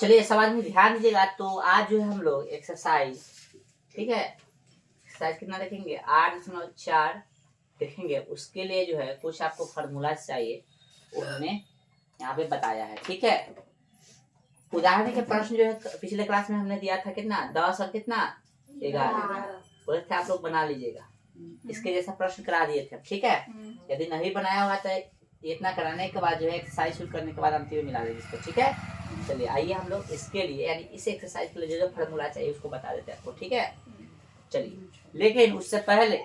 चलिए सवाल में ध्यान दीजिएगा। तो आज जो है हम लोग एक्सरसाइज, ठीक है, एक्सरसाइज कितना देखेंगे 8.4 देखेंगे। उसके लिए जो है कुछ आपको फार्मूला चाहिए, वो हमने यहाँ पे बताया है। ठीक है, उदाहरण के प्रश्न जो है पिछले क्लास में हमने दिया था कितना 10 और कितना 11 बोले थे, आप लोग बना लीजिएगा। इसके जैसा प्रश्न करा दिए थे। ठीक है, यदि नहीं बनाया हुआ तो इतना कराने के बाद जो है एक्सरसाइज शुरू करने के बाद अंतिम में मिला देंगे इसको। ठीक है, चलिए आइए हम लोग इसके लिए यानी इस एक्सरसाइज के लिए जो फार्मूला चाहिए उसको बता देते हैं आपको। ठीक है, चलिए, लेकिन उससे पहले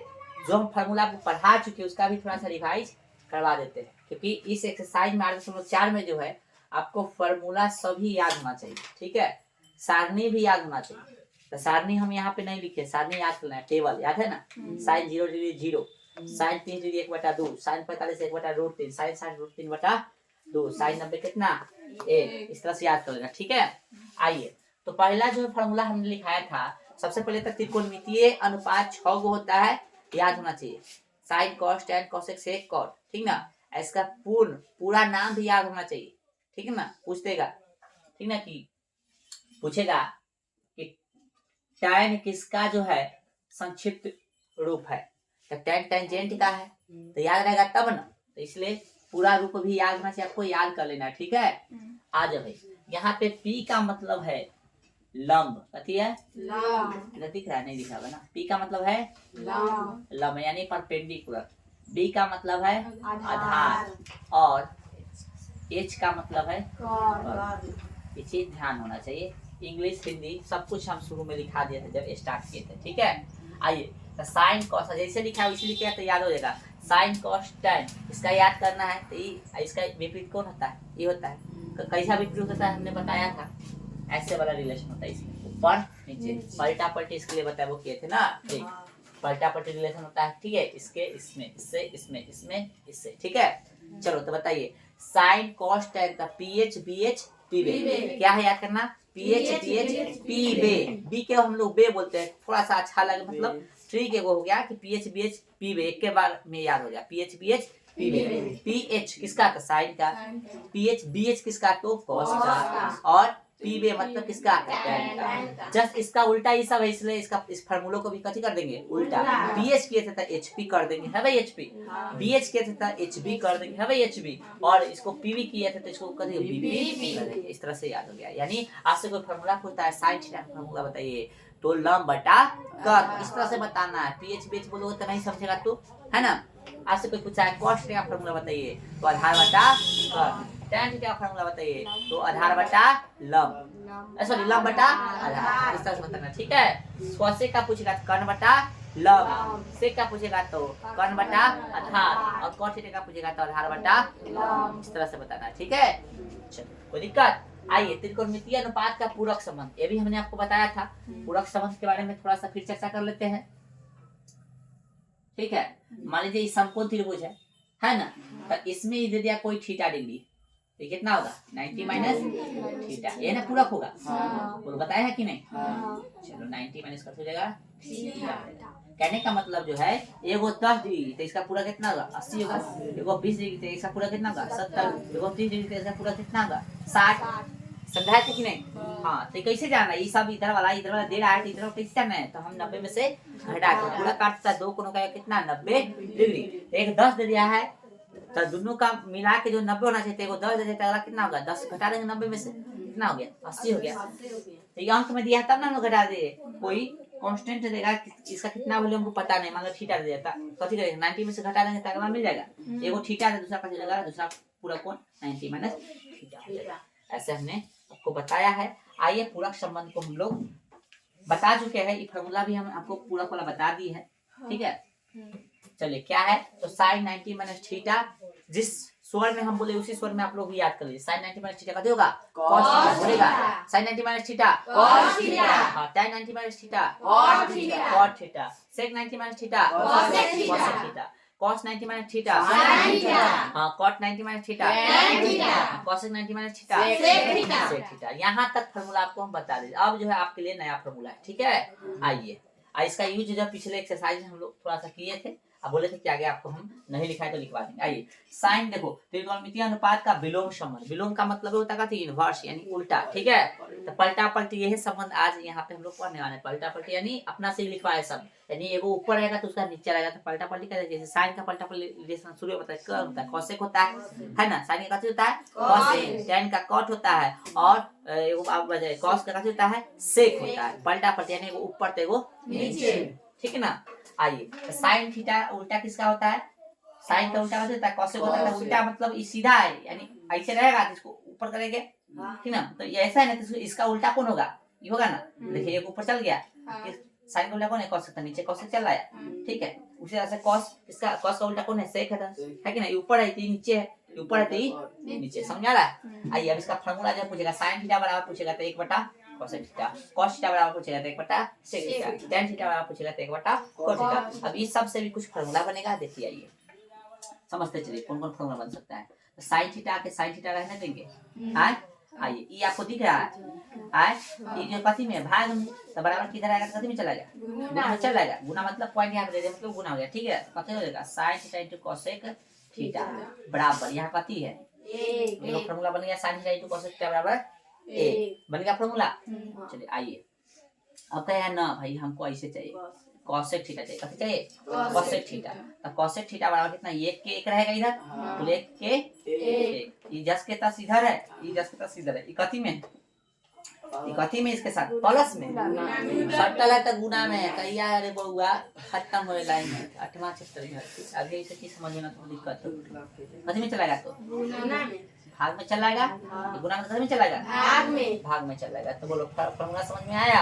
जो हम फार्मूला आपको पढ़ा चुके हैं उसका भी थोड़ा सा रिवाइज करवा देते हैं, क्योंकि इस एक्सरसाइज में 8.4 में जो है आपको फार्मूला सभी याद होना चाहिए। ठीक है, सारणी भी याद होना चाहिए। तो सारणी हम यहाँ पे नहीं लिखे, सारणी याद करना है। टेबल याद है ना, sine 0 degree 0, sine 30 degree 1/2, sine 45 1/√3, sine 60 √3/2, sine 90 कितना 1, इस तरह से याद कर लेना। ठीक है, आइए तो पहला जो फार्मूला हमने लिखाया था, सबसे पहले तक त्रिकोणमितीय अनुपात 6 गो होता है, याद होना चाहिए। Sine cos tan cosec sec cot, ठीक ना। इसका पूरा नाम भी याद होना चाहिए। ठीक है ना, पूछ देगा, ठीक ना, कि पूछेगा कि टैन किसका जो है संक्षिप्त रूप है, तो टैन टेंजेंट का है, तो याद रहेगा तब ना। तो इसलिए पूरा रूप भी याद होना चाहिए, आपको याद कर लेना। ठीक है, आ जाओ भाई। यहाँ पे पी का मतलब है लंब, कथी है लंब, दिख रहा है नहीं दिखा ना। पी का मतलब है लंब यानी परपेंडिकुलर। बी का मतलब है आधार, और एच का मतलब है कर्व। ये चीज ध्यान होना चाहिए। इंग्लिश हिंदी सब कुछ हम शुरू में लिखा दिए थे जब स्टार्ट किए थे। ठीक है, आइए तो साइन कॉस जैसे लिखा है वैसे लिखे तो याद हो जाएगा। साइन कॉस टैन इसका याद करना है, तो इसका विपरीत कौन होता है, ये होता है। तो कैसा विपरीत होता है हमने बताया था, ऐसे वाला रिलेशन होता है इसमें, ऊपर नीचे पलटा पलटी इसके लिए बताया वो किए थे ना। ठीक, पलटा पलटी रिलेशन होता है। ठीक है, इसके इसमें, इससे इसमें, इसमें इससे। ठीक है, चलो तो बताइए साइन कॉस टैन का पीएच बीएच पी बे क्या है, याद करना। पीएच बीएच पी बे, बी के हम लोग बे बोलते हैं, थोड़ा सा अच्छा लगे मतलब ठीक है। वो हो गया कि पीएच बीएच पी बे, एक के बार में याद हो गया। पीएच बीएच पी बे, पीएच किसका तो साइन का, पीएच बीएच किसका तो कॉस का, और पी बे मतलब किसका टैन का। जस्ट इसका उल्टा ही सब है, इसलिए इसका इस फार्मूले को भी कथी कर देंगे उल्टा। बीएच किए थे तो एचपी कर देंगे, है भाई एचपी। बीएच किए थे तो एचबी कर देंगे, है भाई एचबी। और इसको पीवी किए थे तो इसको कथी बीबी कर देंगे। इस तरह से याद हो गया। यानी आज से कोई फार्मूला पूछता है साइन थीटा का फार्मूला बताइए, तो लंब बटा कर्व इस तरह से बताना है। पीएच बीएच बोलोगे तो नहीं समझेगा तू, है ना। आज से कोई पूछा है कॉस का फार्मूला बताइए, तो आधार बटा कर्व। टैन थीटा का फार्मूला बताइए, तो आधार बटा लंब, सॉरी लंब बटा आधार, इस तरह से बताना। ठीक है, कोसेक का पूछेगा तो कर्ण बटा लंब, सेक का पूछेगा तो कर्ण बटा आधार, और कॉस थीटा का पूछेगा तो आधार बटा लंब, इस तरह से बताना है। ठीक है, चलो कोई दिक्कत। आइए त्रिकोणमितीय अनुपात का पूरक संबंध, ये भी हमने आपको बताया था। पूरक संबंध के बारे में थोड़ा सा फिर चर्चा कर लेते हैं। ठीक है, मान लीजिए समकोण त्रिभुज है ना, तो इसमें यदि दिया कोई थीटा डिग्री, तो कितना होगा 90 माइनस थीटा, ये ना पूरक होगा। वो बताया है कि नहीं। चलो 90 माइनस कर हो जाएगा थीटा। कहने का मतलब जो है एगो 10 डिग्री तो इसका पूरा कितना होगा 80 होगा, एगो 20 डिग्री तो इसका पूरा कितना होगा 70, एगो 30 डिग्री तो इसका पूरा कितना होगा 60। समझाए थे कि नहीं। हाँ, तो कैसे जाना, ये सब इधर वाला दे रहा है, इधर कैसे जाना है, तो हम 90 में से घटा के पूरा काटता है, दो कोनों का कितना 90 डिग्री। एक 10 दे दिया है तो दोनों का मिला के जो 90 होना चाहिए, एगो 10 दे देता है, कितना होगा 10 घटा देंगे 90 में से, कितना हो गया 80 हो गया। तो ये अंक में दिया तब ना हम लोग घटा दे, कोई कांस्टेंट देगा, इसका कितना वैल्यू हमको पता नहीं, मान लो थीटा दे देता, कथी करेंगे 90 में से घटा देंगे तो अगला मिल जाएगा। एगो थीटा है दूसरा कैसे लगा, दूसरा पूरा कोण 90 माइनस थीटा हो जाएगा। ऐसे हमने आपको बताया है। आइए पूरक संबंध को हम लोग बता चुके हैं, ये फार्मूला भी हम आपको पूरा पूरा बता दी है। ठीक है, चलिए क्या है, तो साइन 90 माइनस थीटा, जिस स्वर में हम बोले उसी स्वर में आप लोग भी याद कर लीजिए। साइन 90 माइनस थीटा का होगा cos थीटा बोलेगा, sine 90 minus theta cos theta, हां tan 90 minus theta cot theta, cot theta, sec 90 minus theta cosec theta, cos 90 minus theta sin theta, हां cot 90 minus theta tan theta, cosec 90 minus theta sec theta. यहां तक formula आपको हम बता दें। अब जो है आपके लिए नया फार्मूला है। ठीक है, आइए इसका यूज जो पिछले एक्सरसाइज में हम लोग थोड़ा सा किए थे, अब बोले थे कि आगे आपको हम नहीं लिखा है तो लिखवा देंगे। आइए साइन देखो, त्रिकोणमितीय अनुपात का विलोम संबंध, विलोम का मतलब होता है इनवर्स यानी उल्टा, ठीक है। तो पलटा पलटी यही संबंध आज यहाँ पे हम लोग पढ़ने वाले हैं। पलटा पलटी यानी अपना से लिखवा है सब, यानी एगो ऊपर रहेगा तो उसका नीचे रहेगा। तो पलटा पलटी का जैसे साइन का पलटा पलटी शुरू होता है क्या होता है, कौशिक होता है ना। साइन का होता है कौशिक, tan का कॉट होता है, और कॉस का होता है सेक होता है। पलटा पलटी यानी एगो ऊपर तो एगो नीचे, ठीक है ना। आइए साइन थीटा उल्टा किसका होता है, साइन का उल्टा होता है कॉसेक होता है। उल्टा मतलब ये सीधा है, यानी ऐसे रहेगा तो इसको ऊपर करेंगे, ठीक ना। तो ये ऐसा है ना, तो इसका उल्टा कौन होगा, ये होगा ना। देखिए एक ऊपर चल गया, साइन का उल्टा कौन है, कॉसेक, नीचे कॉसेक चल रहा है, ठीक है। उसी तरह से कॉस, इसका कॉस का उल्टा कौन है, सेक है कि ना। ये ऊपर है तो नीचे है, ऊपर है तो नीचे, समझ आ रहा है। आइए अब इसका फार्मूला जब पूछेगा साइन थीटा बराबर पूछेगा तो 1/cos थीटा, cos थीटा बराबर पूछेगा तो 1/sec थीटा, tan थीटा बराबर पूछेगा तो 1/cos थीटा। अब इस सब से भी कुछ फार्मूला बनेगा, देखिए आइए समझते चलिए कौन कौन फार्मूला बन सकता है। तो साइन थीटा के साइन थीटा रहने देंगे, आइए ये आपको दिख रहा है, ये जो कथी में भाग में, तो बराबर किधर आएगा, कथी में चला जाएगा, गुना में चला जाएगा। गुना मतलब पॉइंट यहाँ पे दे दे, मतलब गुना हो गया, ठीक है। कथी हो जाएगा, sine theta into cosec theta बराबर यहाँ कथी है, ये फार्मूला बन गया, sine theta into cosec theta बराबर ए, बन गया फार्मूला। चलिए आइए अब कहे ना भाई हमको ऐसे चाहिए, cosec थीटा चाहिए, कथी चाहिए, cosec थीटा। तो cosec थीटा बराबर कितना, 1 के 1 रहेगा इधर, तो 1 के 1, ये जस के तस इधर है, ये जस के तस इधर है, ये कथी में, ये कथी में इसके साथ प्लस में, सटल है तो गुना में है। कहिया अरे बउआ खत्म हो लाइन में 8वां चैप्टर में, आगे इसे की समझ में ना तो दिक्कत हो। कथी में चलाएगा, तो भाग में चलाएगा, गुना में में चलाएगा, भाग में चलाएगा। तो बोलो फॉर्मूला समझ में आया।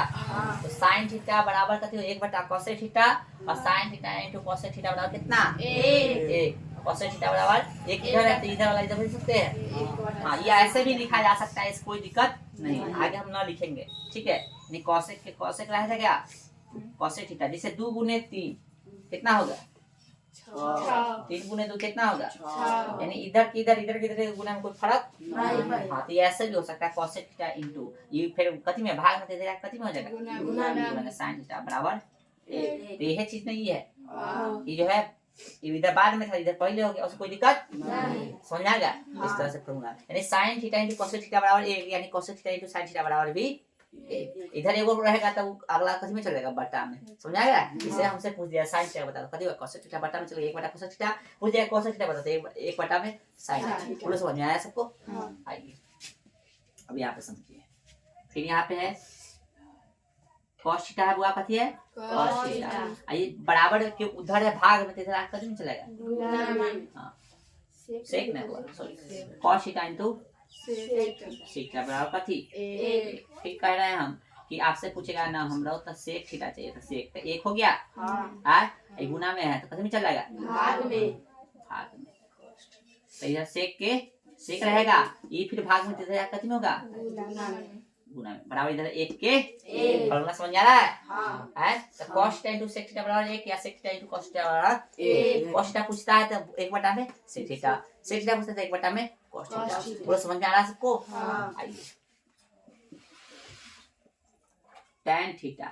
तो साइन थीटा बराबर कथी हो, 1/cosec थीटा, और sine theta into cosec theta बराबर कितना, 1। cosec थीटा बराबर 1 इधर है तो इधर वाला इधर लिख सकते हैं। हाँ ये ऐसे भी लिखा जा सकता है, इस कोई दिक्कत नहीं, आगे हम ना लिखेंगे, ठीक है। नहीं cosec के cosec रहेगा क्या, cosec थीटा, जैसे 2 गुने 3 कितना होगा, 3 गुने 2 कितना होगा, यानी इधर की इधर, इधर की इधर गुना में कोई फर्क नहीं। हाँ तो ऐसे भी हो सकता है cosec थीटा इनटू ये, फिर कथी में भाग में दे देगा, कथी में हो जाएगा गुना में sin थीटा बराबर ए। तो यह चीज नहीं है, ये जो है ये इधर बाद में था, इधर पहले हो गया, उससे कोई दिक्कत नहीं, समझ आ गया। इस तरह से फार्मूला, यानी sin theta into cosec theta बराबर 1, यानी cosec theta into sin theta बराबर भी 1। इधर एगो रहेगा तो अगला कथी में चलेगा, बटा में, समझ आ गया। इसे हमसे पूछ दिया sin थीटा बता दो, कथी होगा cosec थीटा बटा में चलेगा, 1/cosec थीटा पूछ दिया, cosec थीटा बता दो 1 बटा में sin। पूरा समझ में आया सबको। आइए अब यहाँ पे समझिए, फिर यहाँ पे है cos थीटा है, बुआ कथी है cos थीटा। आइए बराबर के उधर है भाग में, इधर कथी में चलेगा, हां सेक ना हुआ, sorry cos theta into sec theta बराबर कथी 1। फिर कह रहे हैं हम कि आपसे पूछेगा ना हम लोग तो सेक थीटा चाहिए, तो सेक तो 1 हो गया, हां ये गुना में है तो कथी में चलेगा, भाग में, भाग में। तो इधर सेक के सेक रहेगा, ये फिर भाग में इधर कथी में होगा, गुना में, बराबर इधर 1 के 1। फार्मूला समझ आ रहा है, तो cos theta into sec theta बराबर 1 या sec theta into cos theta बराबर 1। cos थीटा पूछता है तो 1 बटा में sec थीटा, sec थीटा पूछता है तो 1 बटा में cos थीटा। पूरा समझ में आ रहा है सबको। आइए tan थीटा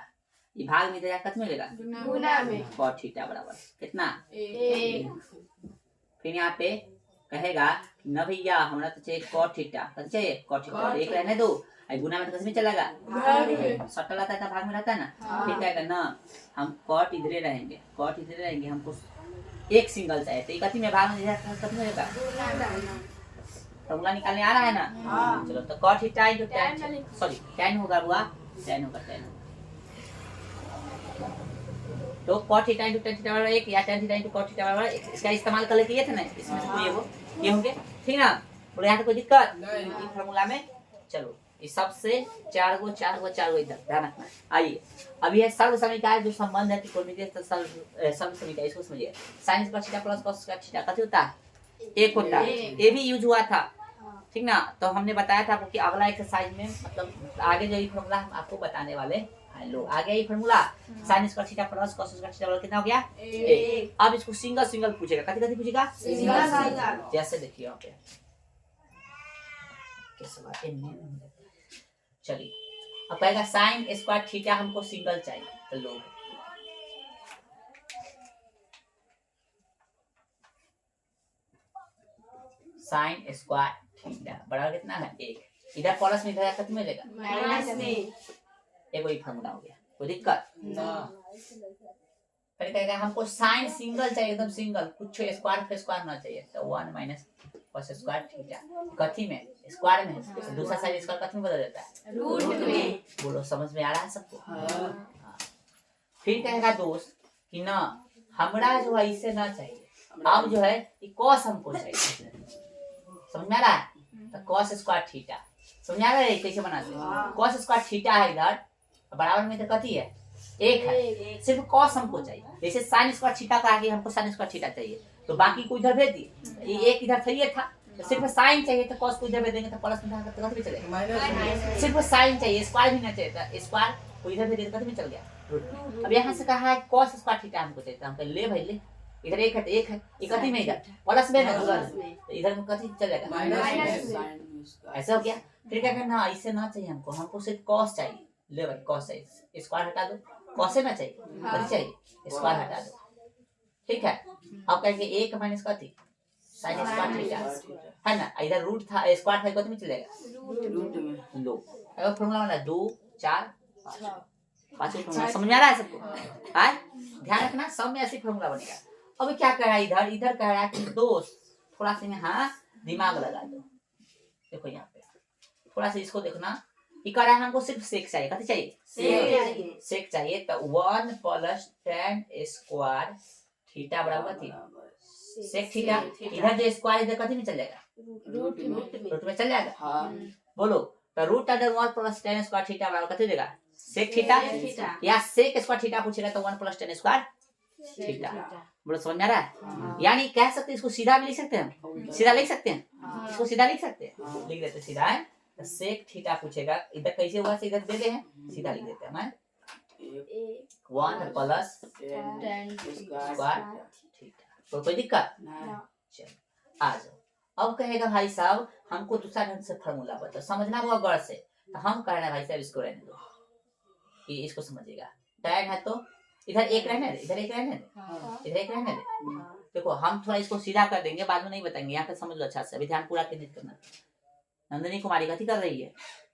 ये भाग में इधर कितना मिलेगा, गुना में, cos थीटा बराबर कितना 1। फिर यहाँ पे कहेगा न भैया हमरा तो चाहिए cot थीटा, कथी चाहिए cot थीटा, 1 रहने दो, गुना में तो किसमें चलेगा, सटल रहता है भाग में रहता है ना। फिर कहेगा ना हम cot इधरे रहेंगे, cot इधरे रहेंगे, हमको एक सिंगल चाहिए, तो कथी में भाग में कथी में रहेगा, फॉर्मूला निकालने आ रहा है ना। चलो तो cot theta into tan, sorry tan होगा बुआ, tan होगा, tan तो cot theta into tan theta बराबर 1 या tan theta into cot theta बराबर 1, इसका इस्तेमाल कर लेते थे ना, इसमें से कोई ये होंगे, ठीक ना। बोले यहाँ तो कोई दिक्कत नहीं फार्मूला में। चलो इस सब से 4 गो इधर ध्यान रखना। आइए अब ये सर्व समीकरण जो संबंध है त्रिकोणमितीय सर्व समीकरण, इसको समझिए। sin square theta plus cos square theta कथी होता है, 1 होता है। ये भी यूज हुआ था, ठीक ना। तो हमने बताया था आपको कि अगला एक्सरसाइज में मतलब आगे जो ये फार्मूला हम आपको बताने वाले लो, आ गया ये formula sin square theta plus cos square theta कितना हो गया 1। अब इसको सिंगल सिंगल पूछेगा, कथी कथी पूछेगा सिंगल सिंगल। जैसे देखिए यहाँ पे कैसे बात है, चलिए अब कहेगा sin स्क्वायर थीटा हमको सिंगल चाहिए, तो लो साइन स्क्वायर थीटा बराबर कितना है 1। इधर प्लस में इधर कितना मिलेगा माइनस में। एक वही फॉर्मूला हो गया, कोई दिक्कत फिर कहेगा हमको साइन सिंगल चाहिए, एकदम सिंगल, कुछ स्क्वायर ना चाहिए, तो 1 माइनस cos स्क्वायर थीटा कथी में स्क्वायर में, तो दूसरा साइड स्क्वायर कथी में बदल जाता है रूट में। बोलो समझ में आ रहा है सबको? हाँ। फिर कहेगा दोस्त कि ना हमरा जो है इससे ना चाहिए, अब जो है ये cos हमको चाहिए, समझ में आ रहा है? तो cos स्क्वायर थीटा समझ आ रहा है कैसे बनाते हैं? cos स्क्वायर थीटा है इधर बराबर में, तो कथी है 1 है, सिर्फ cos हमको चाहिए। जैसे sin स्क्वायर थीटा का आगे हमको sin स्क्वायर थीटा चाहिए, तो बाकी को इधर भेज दिए, ये एक इधर चाहिए था, तो सिर्फ sin चाहिए तो cos को इधर भेज देंगे, तो प्लस में था तो कथी में चलेगा माइनस। सिर्फ sin चाहिए, स्क्वायर भी ना चाहिए, तो स्क्वायर को इधर भेज देंगे, कथी में चल गया रूट। अब यहाँ से कहा है cos स्क्वायर थीटा हमको चाहिए, हम ले भाई ले, इधर 1 है तो 1 है, ये कथी में इधर प्लस में ना, तो इधर में कथी चल जाएगा माइनस। ऐसा हो गया। फिर क्या करना, इससे ना चाहिए हमको सिर्फ cos चाहिए, ले भाई cos चाहिए, स्क्वायर हटा दो, cos से ना चाहिए, कथी चाहिए स्क्वायर हटा दो, ठीक है। अब कहेंगे 1 माइनस कथी sin स्क्वायर थीटा है ना, इधर रूट था स्क्वायर था, कथी में चलेगा रूट में। लो अगर फार्मूला बना 2 4 5 फार्मूला समझ में आ रहा है सबको? हां ध्यान रखना, सब में ऐसे फार्मूला बनेगा। अब क्या कह रहा है इधर कह रहा है कि दोस्त थोड़ा सा यहाँ दिमाग लगा दो, देखो यहाँ पे थोड़ा सा इसको देखना, ये कह रहा है हमको सिर्फ सेक चाहिए, कथी चाहिए सेक चाहिए, तो 1 प्लस tan स्क्वायर थीटा बराबर थी सेक थीटा, इधर जो स्क्वायर इधर कथी में चल जाएगा रूट में चल जाएगा। बोलो तो root under 1 plus tan square theta बराबर कथी देगा सेक थीटा, या सेक स्क्वायर थीटा पूछेगा तो 1 प्लस tan स्क्वायर थीटा। बोलो समझ में आ रहा है? यानी कह सकते हैं इसको सीधा भी लिख सकते हैं, सीधा लिख सकते हैं, इसको सीधा लिख सकते हैं, लिख देते सीधा है। तो सेक थीटा पूछेगा, इधर कैसे हुआ से इधर दे दे हैं, सीधा लिख देते हैं मैं 1 प्लस tan स्क्वायर थीटा, तो कोई दिक्कत चलो आ जाओ। अब कहेगा भाई साहब हमको दूसरा ढंग से फार्मूला बताओ, समझना होगा गौर से, तो हम कह रहे हैं भाई साहब इसको रहने दो, कि इसको समझिएगा। tan है तो इधर 1 रहने दे, इधर 1 रहने दे, इधर 1 रहने दे। देखो हम थोड़ा इसको सीधा कर देंगे, बाद में नहीं बताएंगे, यहाँ पे समझ लो अच्छा से, अभी ध्यान पूरा केंद्रित करना। नंदिनी कुमारी कथी कर रही है,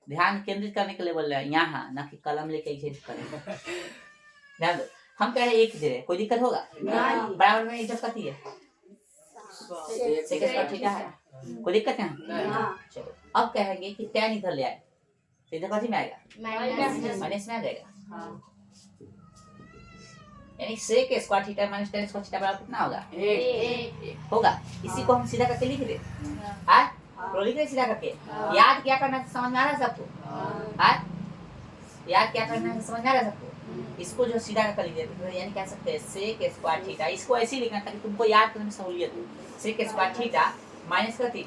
ध्यान केंद्रित करने के लिए बोल रहे हैं यहाँ, ना कि कलम लेके इसे करें। ध्यान दो, हम कह रहे हैं 1 दे, कोई दिक्कत होगा बराबर में, इधर कथी है सेक स्क्वायर थीटा है, कोई दिक्कत है? चलो अब कहेंगे कि tan इधर ले आए, तो इधर कथी में आएगा माइनस में आ जाएगा, यानी sec square theta minus tan square theta बराबर कितना होगा 1 होगा। इसी को हम सीधा करके लिख दे, हां तो लिख दे सीधा करके। याद क्या करना है समझ में आ रहा है सबको? हां याद क्या करना है समझ में आ रहा है सबको? इसको जो सीधा करके लिख देते हैं, यानी कह सकते हैं सेक स्क्वायर थीटा, इसको ऐसे ही लिखना ताकि तुमको याद करने में सहूलियत हो। सेक स्क्वायर थीटा माइनस कथी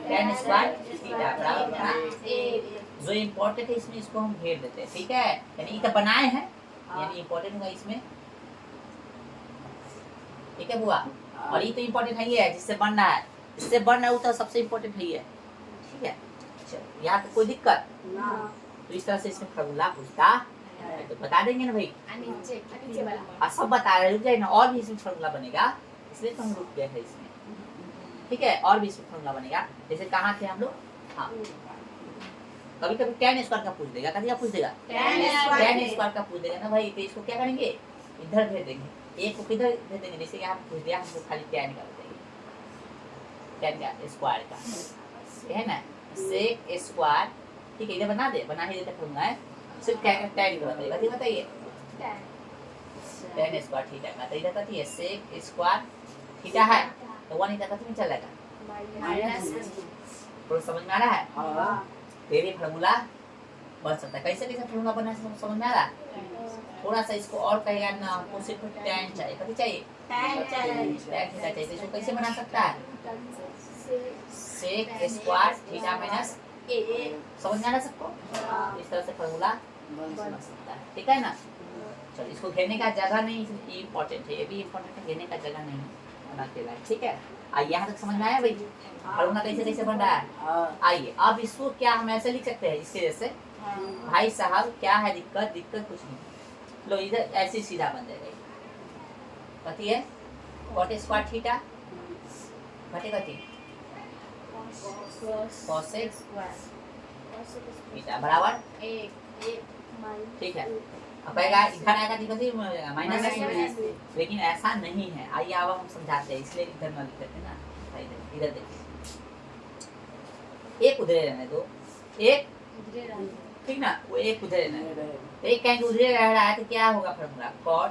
tan स्क्वायर थीटा बराबर कितना 1। जो इंपॉर्टेंट है इसमें इसको हम घेर देते हैं, ठीक है, यानी ये तो बनाए हैं, यानी इंपॉर्टेंट होगा इसमें, ठीक है बुआ। और ये तो इम्पोर्टेंट है ही है, जिससे बन रहा है, इससे बन रहा है वो तो सबसे इम्पोर्टेंट है ही है, ठीक है। चलो यहाँ पे कोई दिक्कत तो इस तरह से इसमें फार्मूला पूछता है तो बता देंगे ना भाई, सब बता रहे रुक जाए ना, और भी इसमें फार्मूला बनेगा, इसलिए तो हम रुक गए हैं इसमें, ठीक है। और भी इसमें फार्मूला बनेगा, जैसे कहाँ थे हम लोग, हाँ कभी कभी tan स्क्वायर का पूछ देगा, कभी क्या पूछ देगा tan स्क्वायर का पूछ देगा ना भाई, तो इसको क्या करेंगे इधर भेज देंगे, एक को किधर दे देंगे, जैसे यहाँ पूछ दिया हमको खाली tan का बताइए, tan का स्क्वायर का है ना सेक स्क्वायर, ठीक है इधर बना दे, बना ही देते फॉर्मूला है, सिर्फ क्या tan का बताइए, कथी बताइए tan स्क्वायर थीटा का, तो इधर कथी है सेक स्क्वायर थीटा है, तो 1 इधर कथी में चल जाएगा माइनस। तो समझ में आ रहा है? हां तेरे फार्मूला बन सकता है, कैसे कैसे फार्मूला बना है समझ में आ रहा है? थोड़ा सा इसको और कहेगा ना, हमको सिर्फ tan चाहिए, कथी चाहिए tan चाहिए, तो इसको कैसे बना सकता है सेक स्क्वायर थीटा माइनस 1, समझ में आ रहा सबको? इस तरह से फार्मूला बन सकता है, ठीक है ना। चलो इसको घेरने का जगह नहीं, ये इंपॉर्टेंट है, ये भी इंपॉर्टेंट है, घेरने का जगह नहीं बना के लाए, ठीक है। आइए यहाँ तक समझ में आया भाई फार्मूला कैसे कैसे बन रहा है? आइए अब इसको क्या हम ऐसे लिख सकते हैं, इसके जैसे भाई साहब क्या है दिक्कत कुछ नहीं, लो इधर ऐसे सीधा बन जाएगा, कथी है cot स्क्वायर थीटा घटे कथी कोसेक थीटा बराबर ठीक है। अब आएगा इधर आएगा तो माइनस, लेकिन ऐसा नहीं है। आइए अब हम समझाते हैं, इसलिए इधर ना लिख देते ना। इधर देखिए, एक उधरे रहने दो, एक ठीक ना, वो एक उधरे रहने दो। एक कहीं उधरे रह रहा है तो क्या होगा फार्मूला? कॉट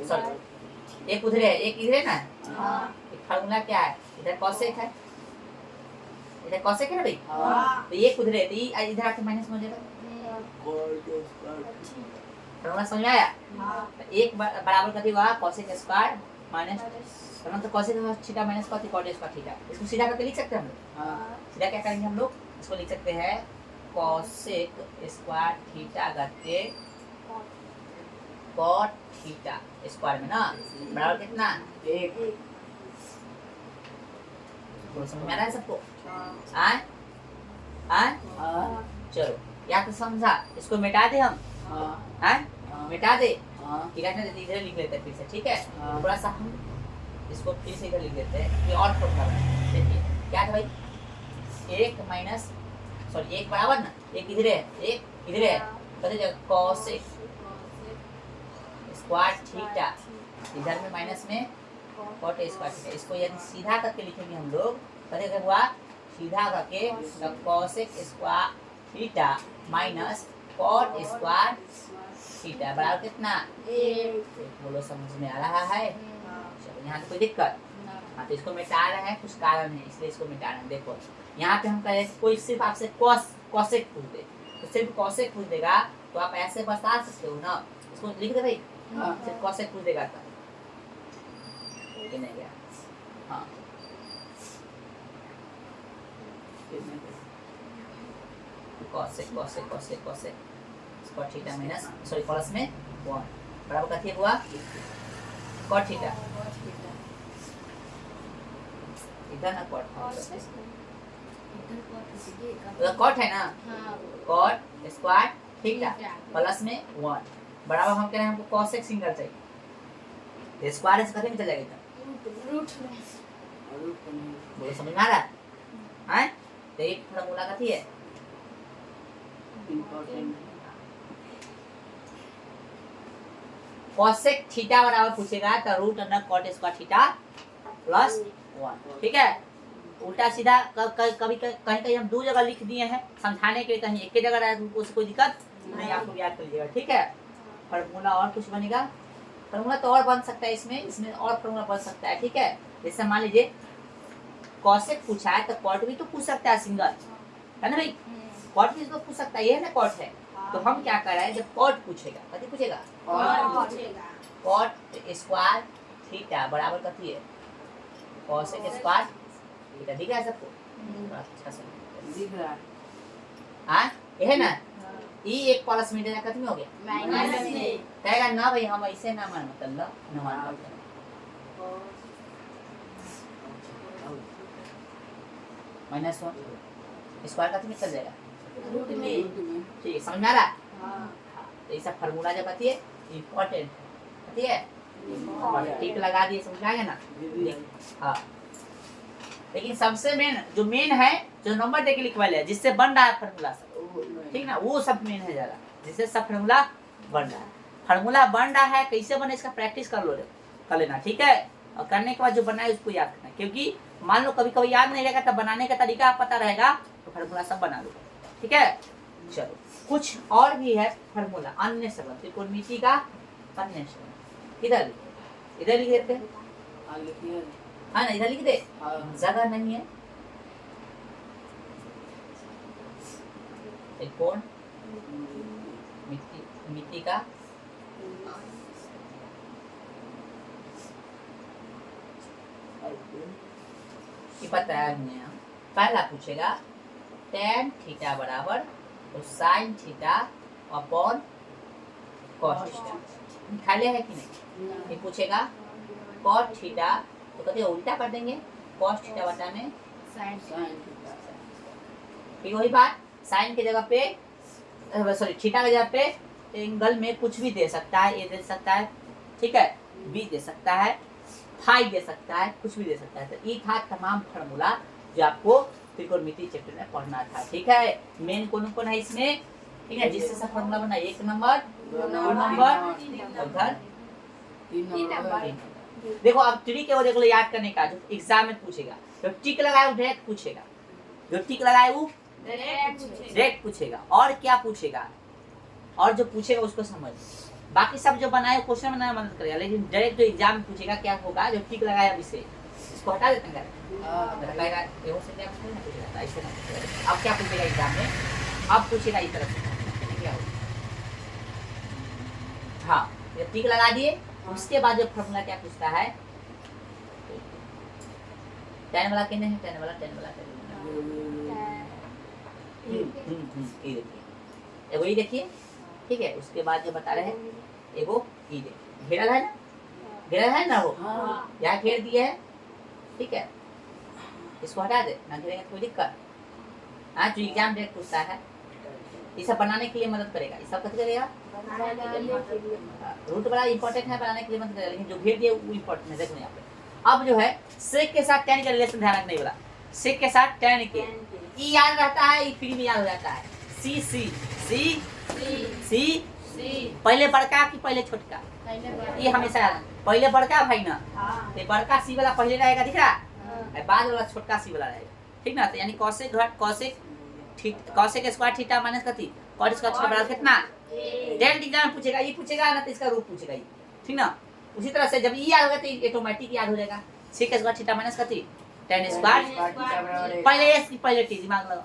सॉरी एक उधरे है, एक इधरे ना। एक फार्मूला क्या है? इधर कोसेक है, इधर कोसेक है ना भाई। तो ये उधरे तो इधर आके माइनस में हो जाएगा। फार्मूला समझ में आया? तो एक बराबर कथी हुआ? कोसेक स्क्वायर माइनस तो cosec theta minus cot square theta. इसको सीधा करके लिख सकते हैं हम लोग। सीधा क्या करेंगे हम लोग? इसको लिख सकते हैं कोसेक स्क्वायर थीटा करके कॉट थीटा स्क्वायर में ना बराबर कितना? एक। तो समझ में आ रहा है सबको? चलो या तो समझा, इसको मिटा दे हम। मिटा दे, इधर लिख लेते हैं फिर से, ठीक है। थोड़ा सा हम इसको फिर से इधर लिख देते हैं, ये और फॉर्मूला है। देखिए क्या था भाई? एक माइनस सॉरी एक बराबर ना, एक इधर है, एक इधर है, तो कोसेक स्क्वायर थीटा, इधर में माइनस में कॉट स्क्वायर थीटा। इसको यदि सीधा करके लिखेंगे हम लोग, पता क्या हुआ? सीधा करके cosec square theta minus cot square theta बराबर कितना? बोलो समझ में आ रहा है? चलो यहाँ कोई दिक्कत? हाँ तो इसको मिटा रहे हैं, कुछ कारण है इसलिए इसको मिटा रहे हैं। देखो यहाँ पे हम कहें कोई सिर्फ आपसे कोसेक पूछ दे तो सिर्फ कोसेक पूछ देगा तो आप ऐसे बता सकते हो ना, इसको लिख दे भाई। सिर्फ कोसेक पूछ देगा तो नहीं गया। हाँ cosec cosec cosec cosec cot theta minus sorry plus में 1 बराबर कथी हुआ? Cot theta. इधर ना कॉट कॉट है ना, कॉट स्क्वायर थीटा प्लस में 1 बराबर हम कह रहे हैं हमको कोसेक सिंगल चाहिए। स्क्वायर से कथी में चल जाएगा? रूट में। बोलो समझ में आ रहा है? तो एक फार्मूला कथी है? कोसेक थीटा बराबर पूछेगा तो root under cot square theta plus 1, ठीक है। उल्टा सीधा कभी कहीं हम दो जगह लिख दिए हैं समझाने के लिए, कहीं एक ही जगह रहा उससे कोई दिक्कत नहीं, आपको याद कर लीजिएगा, ठीक है। फार्मूला और कुछ बनेगा? फार्मूला तो और बन सकता है, इसमें और फार्मूला बन सकता है, ठीक है। जैसे मान लीजिए कोसेक पूछा है तो कॉट भी तो पूछ सकता है सिंगल, है ना भाई? कॉट भी तो पूछ सकता है, ये है ना कॉट है। तो हम क्या कर रहे हैं, जब कॉट पूछेगा कथी पूछेगा? कॉट स्क्वायर थीटा बराबर कथी है? Cosec square theta. दिख रहा है सबको? अच्छा से दिख रहा है। ये है ना, ई एक प्लस में कथी में हो गया? माइनस में। कहेगा ना भाई हम ऐसे ना मान मतलब ना मान -1 स्क्वायर कथी में चल जाएगा? रूट में। ठीक है, समझ में आ रहा है? तो ये सब फार्मूला जब आती है इम्पोर्टेंट आती है, टिक लगा दिए, समझ आएगा ना? हाँ लेकिन सबसे मेन है जो नंबर दे के लिखवा लिया, जिससे बन रहा है फार्मूला सब, ठीक ना, वो सब मेन है ज्यादा, जिससे सब फार्मूला बन रहा है। फार्मूला बन रहा है कैसे बने इसका प्रैक्टिस कर लेना, ठीक है। और करने के बाद जो बना है उसको याद करना, क्योंकि मान लो कभी कभी याद नहीं रहेगा तब बनाने का तरीका पता रहेगा तो फार्मूला सब बना लो, ठीक है। चलो कुछ और भी है फार्मूला, अन्य सबक त्रिकोणमिति का अन्य सबक। इधर लिख देते हैं, हाँ ना, इधर लिख दे, जगह नहीं है। त्रिकोण मिति का बताया हमने। पहला पूछेगा tan थीटा बराबर तो sin theta upon cos theta, निकाल लिया है कि नहीं? ये पूछेगा cos थीटा तो कहते उल्टा कर देंगे, cos थीटा बटा में sin थीटा। ठीक वही बात, sin की जगह पे सॉरी थीटा की जगह पे एंगल में कुछ भी दे सकता है, ए दे सकता है, ठीक है, बी दे सकता है, फाई दे सकता है, कुछ भी दे सकता है। तो ये था तमाम फार्मूला जो आपको त्रिकोणमिति चैप्टर में पढ़ना था। ठीक है, मेन कौन कौन है इसमें, ठीक है, जिससे सब फॉर्मूला बना 1 नंबर 2 नंबर 3 नंबर। देखो अब ट्रिक है वो देख लो याद करने का, जो एग्जाम में पूछेगा, जो टिक लगाए वो डायरेक्ट पूछेगा, जो टिक लगाए वो डायरेक्ट पूछेगा, और क्या पूछेगा, और जो पूछेगा उसको समझ, बाकी सब जो बनाए क्वेश्चन बनाने में मदद करेगा, लेकिन डायरेक्ट जो एग्जाम में पूछेगा क्या होगा, जो टिक लगाया अभी से इसको हटा देते हैं, लगाएगा ये से क्या पूछेगा, ऐसे ना। अब क्या पूछेगा एग्जाम में, अब पूछेगा इस तरफ से क्या होगा, हाँ ये टिक लगा दिए, उसके बाद जो फॉर्मूला क्या पूछता है, टेन वाला कितने है, टेन वाला ये देखिए, एगो ये देखिए, ठीक है, उसके बाद जो बता रहे हैं एगो ये देखिए, घेरा है ना वो, यहाँ घेर दिया है, ठीक है, इसको हटा दे ना, घेरेगा कोई दिक्कत, हाँ जो एग्जाम डेट पूछता है ये सब बनाने के लिए मदद करेगा, ये सब कैसे करेगा, रूट बड़ा इंपॉर्टेंट है, बनाने के लिए मदद करेगा, लेकिन जो घेर दिया वो इंपॉर्टेंट है, देखो यहाँ पे। अब जो है सेक के साथ tan का रिलेशन ध्यान रखने वाला, सेक के साथ tan के ई याद रहता है, ई फ्री में याद हो जाता है, सी सी सी सी पहले बड़का कि पहले छोटका, ये हमेशा याद, पहले बड़का भाई ना, तो बड़का सी वाला पहले रहेगा, दिख रहा है, बाद वाला छोटका सी वाला रहेगा, ठीक ना, तो यानी कॉसेक घट कॉसेक स्क्वायर थीटा माइनस कथी कॉट स्क्वायर थीटा बराबर कितना, डायरेक्ट एग्जाम में पूछेगा, ये पूछेगा ना तो इसका रूप पूछेगा ये, ठीक ना। उसी तरह से जब ये याद होगा तो ऑटोमेटिक याद हो जाएगा, सेक स्क्वायर थीटा माइनस कथी tan स्क्वायर, पहले एस की पहले टी, दिमाग लगाओ,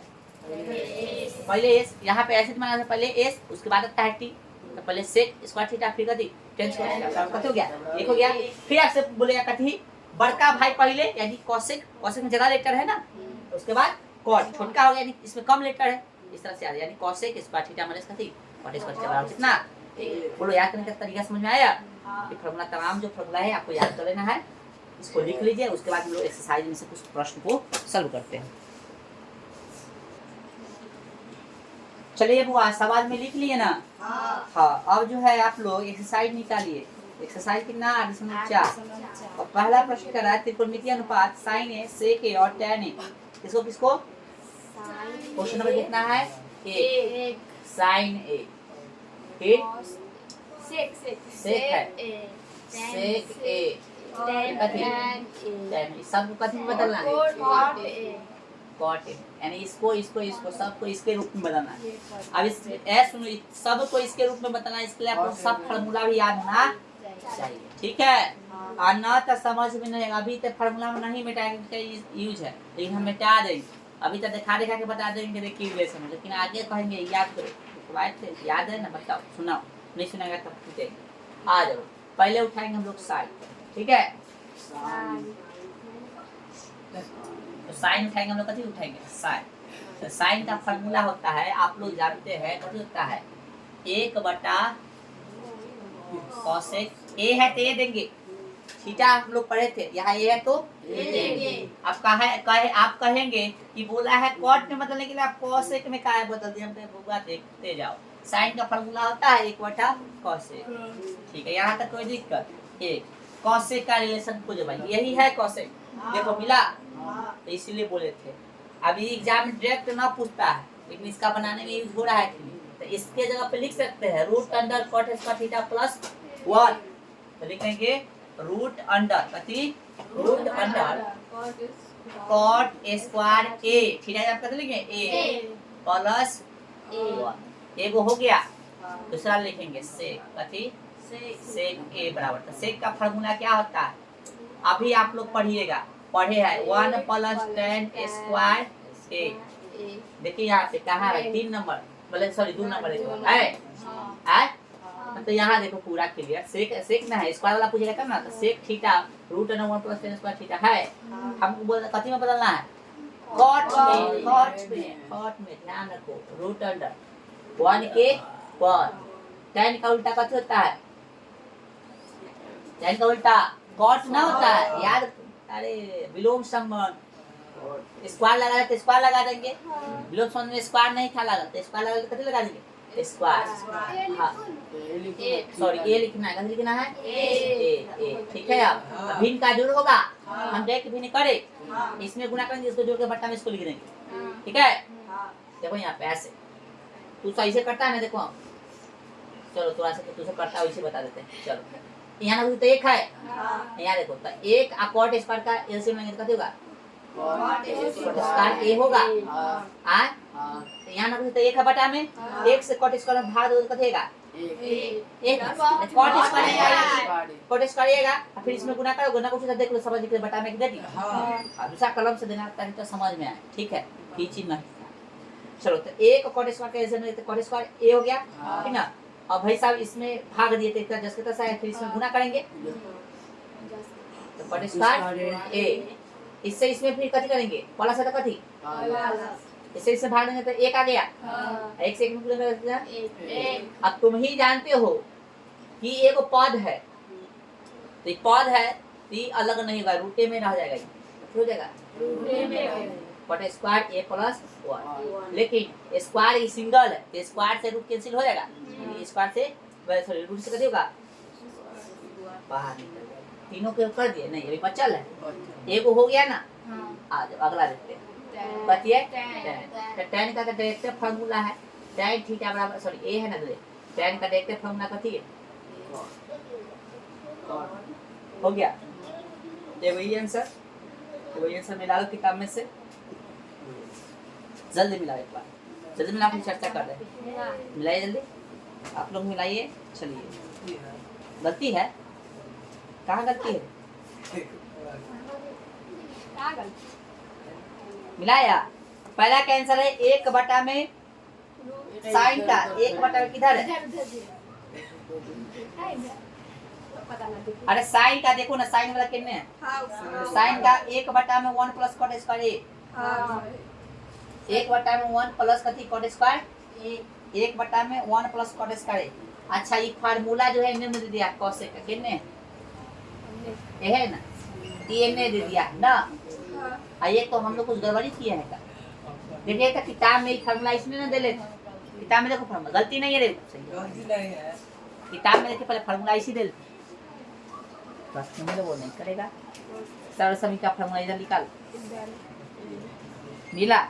पहले एस, यहाँ पे ऐसे दिमाग, पहले एस उसके बाद आता है टी, तो पहले सेक स्क्वायर थीटा फिर कथी tan स्क्वायर थीटा कथी हो गया, एक हो गया, फिर आपसे बोलेगा कथी बड़का भाई पहले, यानी कॉसेक में ज्यादा लेटर है ना, उसके बाद कॉट छोटका हो गया, यानी इसमें कम लेटर है, इस तरह से याद, यानी कॉसेक स्क्वायर थीटा माइनस कथी कॉट स्क्वायर थीटा बराबर कितना, बोलो याद करने का तरीका समझ में आया, ये फॉर्मूला तमाम जो फॉर्मूला है आपको याद कर लेना है, इसको लिख लीजिए, उसके बाद हम लोग एक्सरसाइज में से कुछ प्रश्न को सॉल्व करते हैं। चलिए बुआ सवाल में लिख लिए ना, हाँ अब जो है आप लोग एक्सरसाइज निकालिए, एक्सरसाइज कितना 8.4, और पहला प्रश्न कर रहा है त्रिकोणमितीय अनुपात sin a sec a और tan a, किसको किसको, क्वेश्चन नंबर कितना है, एक sin a, फिर सेक है, सेक a, सब कथी में बदलना है, कॉट, यानी इसको सबको इसके रूप में बदलना है। अब इस सुनो, सबको इसके रूप में बदलना है, इसके लिए आपको सब फार्मूला भी याद होना चाहिए, ठीक है, और न तो समझ में नहीं, अभी तक फार्मूला में नहीं मिटाएंगे यूज है, लेकिन हम मिटा देंगे, अभी तक दिखा के बता देंगे देखिए रिलेशन में, लेकिन आगे कहेंगे याद करो, याद है ना, बताओ, सुनाओ, नहीं सुनाएगा तब पूछेंगे, आ जाओ, पहले उठाएंगे हम लोग साइन, ठीक है, तो साइन उठाएंगे हम लोग, कथी उठाएंगे साइन, तो साइन का फार्मूला होता है, आप लोग जानते हैं कथी होता है, 1/, कॉसेक ए है तो ए देंगे, थीटा हम लोग पढ़े थे, यहाँ ए है तो ए देंगे, आप कहेंगे कि बोला है कॉट में बदलने के लिए, आप कॉसेक में काहे बदल दिए, हम तो देखते जाओ, साइन का फार्मूला होता है 1/, कॉसेक, ठीक है, यहाँ तक कोई दिक्कत, एक कॉसेक का रिलेशन खोजो भाई, यही है कॉसेक, देखो मिला, तो इसीलिए बोले थे, अभी एग्जाम में डायरेक्ट ना पूछता है, लेकिन इसका बनाने में यूज हो रहा है, तो इसके जगह पे लिख सकते हैं root under cot square theta plus 1, तो लिखेंगे रूट अंडर कथी, root under cot square A, theta आप कैसे लिखेंगे ए प्लस 1, एगो हो गया, दूसरा लिखेंगे सेक कथी, सेक ए बराबर, तो सेक का फार्मूला क्या होता है, अभी आप लोग पढ़े हैं 1 + tan स्क्वायर ए, देखिए यहाँ पे कहाँ है 3 नंबर, बोले सॉरी 2 नंबर है, तो यहाँ देखो पूरा क्लियर, सेक ना है, स्क्वायर वाला पूछेगा तब ना, तो sec theta root under 1 + tan square theta है, हमको बोलना कथी में बदलना है, कॉट में ध्यान रखो, रूट अंडर 1 के पर, tan का उल्टा कथी होता है, tan का उल्टा कॉट ना होता है, याद, अरे विलोम संबंध, स्क्वायर लगा देंगे, विलोम संबंध में स्क्वायर नहीं था लगा, तो स्क्वायर लगा कथी लगा देंगे स्क्वायर। हाँ सॉरी ए लिखना है, कहाँ लिखना है ए। ठीक है, अब भिन्न का जोड़ होगा, हम देख भिन्न करे इसमें गुना करेंगे, इसको जोड़ के बट्टा में इसको लिख देंगे। ठीक है, देखो यहाँ पे ऐसे तू सही से करता है ना, देखो चलो थोड़ा सा तुझे करता है वैसे बता देते हैं। चलो यहाँ ना तो एक है, यहाँ देखो तो एक कॉट स्क्वायर का एलसीएम लेंगे तो कितना होगा, स्क्वायर ए होगा। तो यहाँ ना तो एक है बटा में, एक से कॉट स्क्वायर में भाग दो तो कितना होगा एक। कॉट स्क्वायर आएगा, फिर इसमें गुना करो, गुना को देख लो समझ के बटा में दे दी। दूसरा कलम से देना ताकि तो समझ में आए। ठीक है, खींची नहीं। चलो तो एक कॉट स्क्वायर का एलसीएम लेते, कॉट स्क्वायर ए हो गया, ठीक ना। अब भाई साहब इसमें भाग दिए थे इतना, जैसे तैसा है, फिर इसमें गुना करेंगे तो कॉट स्क्वायर ए, इससे इसमें फिर कथी करेंगे प्लस है तो कथी, इससे इससे भाग देंगे तो एक आ गया, एक से एक में गुना कर देना। अब तुम ही जानते हो कि एक पद है, तो एक पद है तो ये अलग नहीं होगा, रूटे में रह जाएगा, ये हो जाएगा कॉट स्क्वायर ए प्लस 1। लेकिन स्क्वायर ही सिंगल है तो स्क्वायर से रूट कैंसिल हो जाएगा, स्क्वायर से सॉरी रूट से कथी होगा बाहर निकल जाएगा। तीनों के कर दिए नहीं, अभी बचल है एक हो गया ना। आ जाओ अगला देखते हैं, बचिए tan का डायरेक्ट फार्मूला है tan थीटा बराबर सॉरी ए है ना, tan का डायरेक्ट फार्मूला कथी है हो गया। ये वही आंसर, वही आंसर मिला लो किताब में से, जल्दी मिलाओ एक बार, जल्दी मिला फिर चर्चा कर रहे हैं। मिलाइए जल्दी, आप लोग मिलाइए। चलिए गलती है, कहाँ गलती है, मिलाया। पहला का आंसर है एक बटा में साइन का, एक बटा में किधर है, अरे साइन का देखो ना, साइन वाला कितने है, साइन का एक बटा में 1 प्लस कॉट स्क्वायर ए, एक बटा में 1 प्लस कथी कॉट स्क्वायर, एक बटा में 1 प्लस कॉट स्क्वायर। अच्छा ये फार्मूला जो है इन्हें दे दिया कोसेक का, कितने ये है ना, ये ने दे दिया ना। ये तो हम लोग कुछ गड़बड़ी किया है का, देखिए तो किताब में फार्मूला इसने ना दे ले, किताब में देखो फार्मूला गलती नहीं है रे, गलती नहीं है, किताब में देखिए पहले फार्मूला इसी दे, प्रश्न में वो नहीं करेगा। सरल समीकरण का फार्मूला इधर निकाल, नीला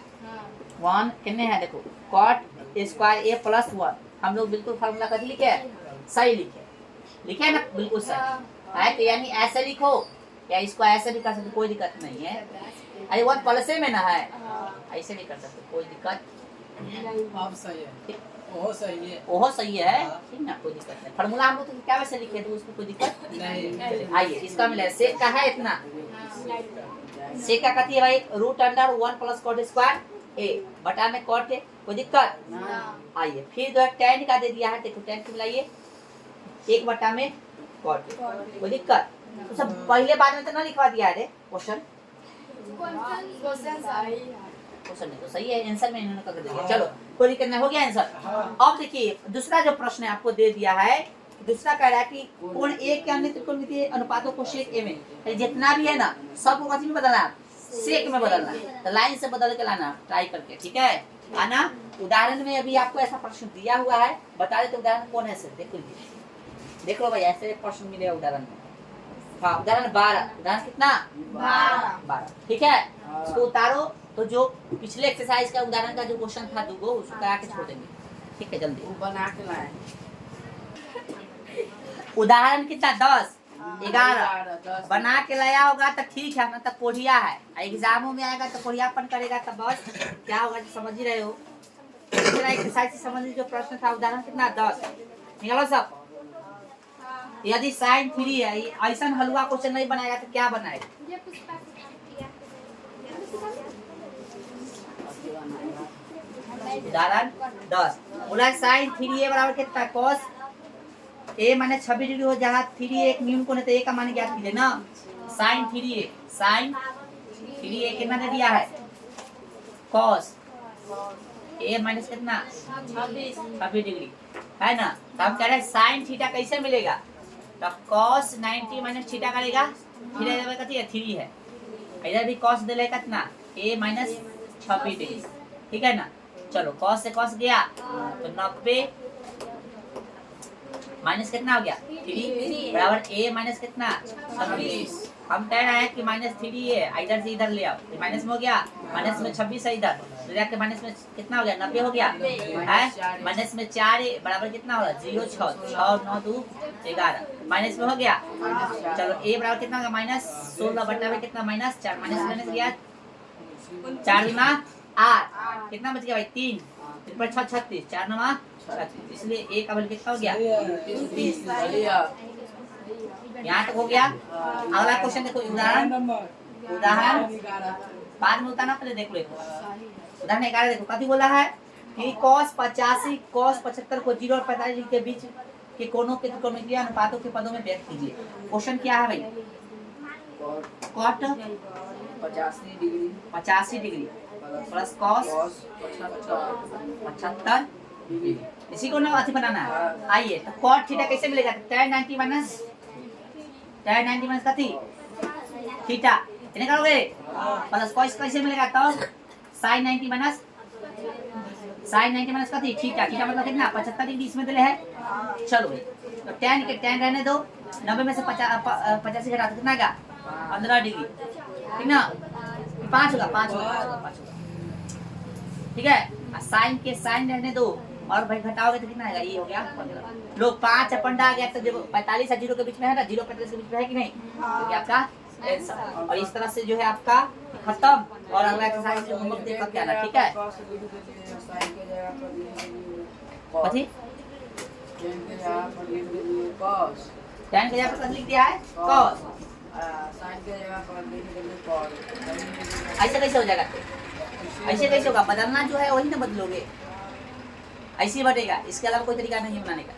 1 कितने है देखो कॉट स्क्वायर ए प्लस 1, हम लोग बिल्कुल फार्मूला कथी लिखे है सही लिखे है ना, बिल्कुल सही है। तो यानी ऐसे लिखो या इसको ऐसे भी कर सकते, कोई दिक्कत नहीं है। अरे 1 प्लस में ना है, ऐसे भी कर सकते, कोई दिक्कत आप सही है, ओहो सही है, ओहो सही है, ठीक ना, कोई दिक्कत नहीं। फार्मूला हम लोग तो क्या वैसे लिखे तो उसमें कोई दिक्कत नहीं। आइए इसका मिला सेक का है इतना, सेक का कथी है भाई root under 1 plus cot square A बटा में कॉट है, कोई दिक्कत। आइए फिर जो है tan का दे दिया है, देखो tan को मिलाइए एक बटा में कॉट, कोई दिक्कत। तो सब पहले बाद में तो ना लिखवा दिया है क्वेश्चन, क्वेश्चन नहीं तो सही है, आंसर में इन्होंने कर दिया। चलो कोई दिक्कत नहीं, हो गया आंसर। अब देखिए दूसरा जो प्रश्न है आपको दे दिया है, दूसरा कह रहा है कि कोण ए के अन्य त्रिकोणमितीय अनुपातों को सेक ए में, जितना भी है ना सबको कथी में बदलना है, सेक में बदलना है, तो लाइन से बदल के लाना ट्राई करके, ठीक है आना। उदाहरण में अभी आपको ऐसा प्रश्न दिया हुआ है, बता देते उदाहरण कौन है सर, देख लीजिए, देख लो भाई ऐसे प्रश्न मिलेगा उदाहरण में। हाँ उदाहरण 12, उदाहरण कितना 12, ठीक है। इसको उतारो तो जो पिछले एक्सरसाइज का उदाहरण का जो क्वेश्चन था दूगो उसको करा के छोड़ देंगे, ठीक है जल्दी बना के लाए। उदाहरण कितना 10 11 बना के लाया होगा तो ठीक है, ना तो कोढ़िया है, एग्जामों में आएगा तो कोढ़ियापन करेगा तो बस क्या होगा समझ ही रहे हो। एक्सरसाइज से संबंधित जो प्रश्न था उदाहरण कितना 10 निकालो सब। यदि साइन 3 है, ऐसा हलवा क्वेश्चन नहीं बनाएगा तो क्या बनाएगा, उदाहरण 10 बोला साइन 3a बराबर कितना cos a माने 26 डिग्री हो, जहाँ 3a एक न्यून कोण है तो a का मान ज्ञात कीजिए ना। साइन 3a कितना दे दिया है cos a माइनस कितना 26 डिग्री है ना। तो हम कह रहे हैं साइन थीटा कैसे मिलेगा, तो cos 90 माइनस थीटा करेगा, थीटा कथी है 3 है, इधर भी cos दे कितना a माइनस 26 डिग्री, ठीक है ना। चलो कॉस से कॉस गया तो 90 माइनस कितना हो गया 3 बराबर a माइनस कितना 26। हम कह रहे हैं कि -3 है, इधर से इधर ले आओ, माइनस में हो गया, माइनस में 26 है इधर तो जाके माइनस में कितना हो गया 90 हो गया है, माइनस में 4 है बराबर कितना होगा 0 6 6 9 2 11 माइनस में हो गया। चलो a बराबर कितना होगा -16 बटा में कितना -4 माइनस गया 4 गुना 8 कितना बच गया भाई 3 3 पर 6 36 4 9 36 इसलिए a का वैल्यू कितना हो गया 30। यहाँ तक हो गया। अगला क्वेश्चन देखो उदाहरण बाद में उतारना पहले देख लो उदाहरण 11 देखो कथी बोला है कि cos 85 cos 75 को 0 और 45 के बीच के कोणों के त्रिकोणमितीय अनुपातों के पदों में व्यक्त कीजिए। क्वेश्चन क्या है भाई cot 85 डिग्री प्लस cos 75 इसी को ना अथी बनाना है। आइए तो cot थीटा कैसे मिलेगा tan 90 माइनस कथी थीटा इन्हें करोगे प्लस cos कैसे मिलेगा तो sin 90 माइनस कथी थीटा मतलब कितना 75 डिग्री इसमें दिले है। चलो भाई तो tan रहने दो 90 में से 85 घटा कितना आएगा 15 डिग्री ठीक ना 5 होगा ठीक है। साइन के साइन रहने दो और भाई घटाओगे तो कितना आएगा ये हो गया 15 लोग 5 अपन आ गया तो देखो 45 और 0 के बीच में है ना 0 45 के बीच में है कि नहीं तो क्या आपका आंसर। और इस तरह से जो है आपका खत्म और अगला एक्सरसाइज जो होमवर्क देख करके आना ठीक है। कथी tan के जगह पर लिख दिया है cos साइन के जगह पर लिख देंगे cos ऐसे कैसे हो जाएगा ऐसे कैसे होगा बदलना जो है वही ना बदलोगे ऐसे ही बढ़ेगा इसके अलावा कोई तरीका नहीं बनाने का।